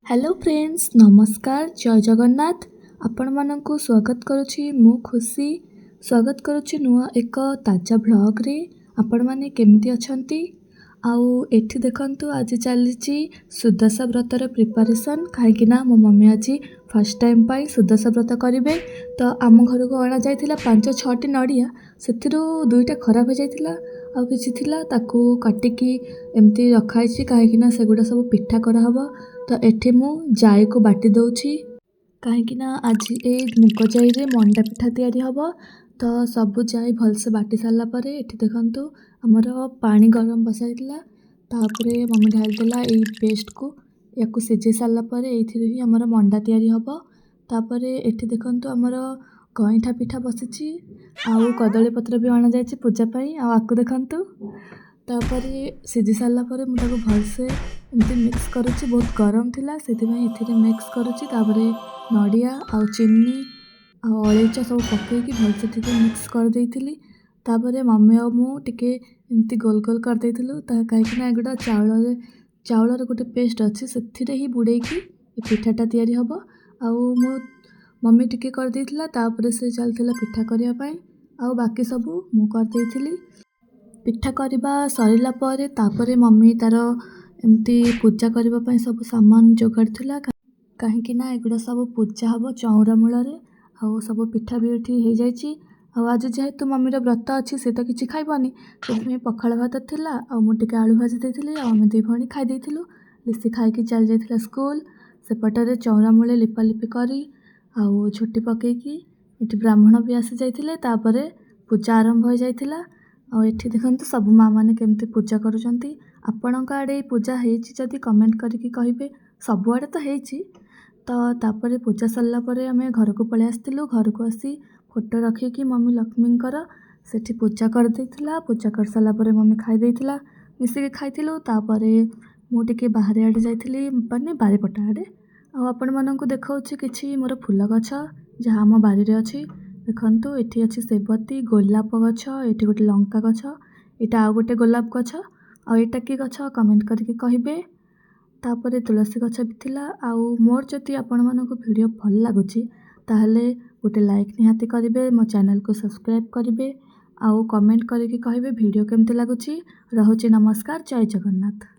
Hello friends, नमस्कार। जय जगन्नाथ। आपण मानकु स्वागत करुछि मु खुशी। स्वागत करुछि नुआ एक ताजा ब्लॉग रे। आपण माने केमिति अछंती? आउ एठी देखंतु आज चलीछि सुदशा व्रतर प्रिपरेशन। काहेकि ना मो मम्मी आज फर्स्ट टाइम पाई सुदशा व्रत करिवे। तो आम घर को अणा जाइथिला 5-6टी नड़िया, सेथिरु 2टा खराब हो जाइथिला आउ किछि थिला ताकू काटिकी एमती रखाइछि। काहेकि ना सेगुडा सब पिठा करा हबो। तो एठी मु जाई को बाटी दउछि, काहेकि ना आज ए मुग जाई रे मंडा पिठा तैयारी हबो। तो सबु जाई भलसे बाटी सारला परे एठी देखंतु हमर पानी गरम बसाइतिला। तापरे मम्मी ढाल देला एई पेस्ट को, याकू सिजे सारला परे एथिरे ही हमर मंडा तैयारी हबो। तापरे एठी देखंतु हमर गइठा पिठा बसिछि आउ कदली पत्र भी अणा जाइछि पूजा पई। आउ आकु देखंतु तापरे सिजी सारला परे मु ताको भलसे एमती मिक्स करुछि। बहुत गरम थिला सेथिमे एथिरे मिक्स करुछि। तापरे नड़िया आउ चिन्नी आउ अलैचा सब पकेइकी भलसे टिके मिक्स कर देइथिली। तापरे मम्मी आउ मु टिके एमती गोल गोल कर देइथिलु। ता काहेकि ना एगुडा चाउलर गोटे पेस्ट अछि, सेथिरे ही बुड़ेइकी ए पिठाटा तैयारी हबो। आउ मु मम्मी टिके कर देइथिला, तापरे से चलथिला पिठा करिया पई। आउ बाकी सबु मु कर देइथिली। पिठा करबा सरिला परे तापरे मम्मी तार एमती पूजा करबा पई सब सामान जोगाड़थिला। काहेकि ना एगुडा सब पूजा हबो चौरा मूଳରେ। आउ सब पिठा भी एठी हे जाइछि। आउ आज जेहेतु मम्मीर व्रत अछि से तो किछि खाइबनी, सेथिमे पखाळ भात थिला आउ मु टिके आलू भाजी देइथिली। आउ ଆମେ दुई भणी खाइ देइथिलु। लिसी खाइकी चल जाइथिला स्कूल। सेपटरे चौरा मूळे लिपालिपि करी आउ झुटी पकेइकी एठी ब्राह्मण भी आसी जाइथिले। तापरे पूजा आरंभ हो जाइथिला। आउ एठी देखंतु सब माँ माने केमती पूजा करूचंती। आपणक आडे पूजा हेछि जदि कमेंट करिकी कहिबे। सब आडे तो हेछि। तो तापरे पूजा सरला परे आमे घर को पळे आस्तिलु। घर को आसी फोटो रखिकी मम्मी लक्ष्मींकर सेठी पूजा कर देइथिला। पूजा कर सरला परे मम्मी खाइ देइथिला, मिसिके खाइथिलु। तापरे मु टिके बाहरे आडे जाइथिली, माने बारीपटा आडे। आउ आपण मानकु देखाउछि किछि मोर फूल गछ जहा हम बारी रे अछि। देखंतु एठी अछि सेबती, गोलाप गछ, एठी गोटे लंका गछ, एटा आउ गोटे गोलाप गछ, आउ एटा की गछ कमेंट करिके कहिबे। तापरे तुलसी गछ भी थिला। आउ मोर जति आपण मानकु वीडियो भल लागुछि ताहले गोटे लाइक निहाती करिवे, मो चैनल को सब्सक्राइब करिवे, आउ कमेंट करिके कहिबे वीडियो केमती लागुछि। रहुछि नमस्कार। जय जगन्नाथ।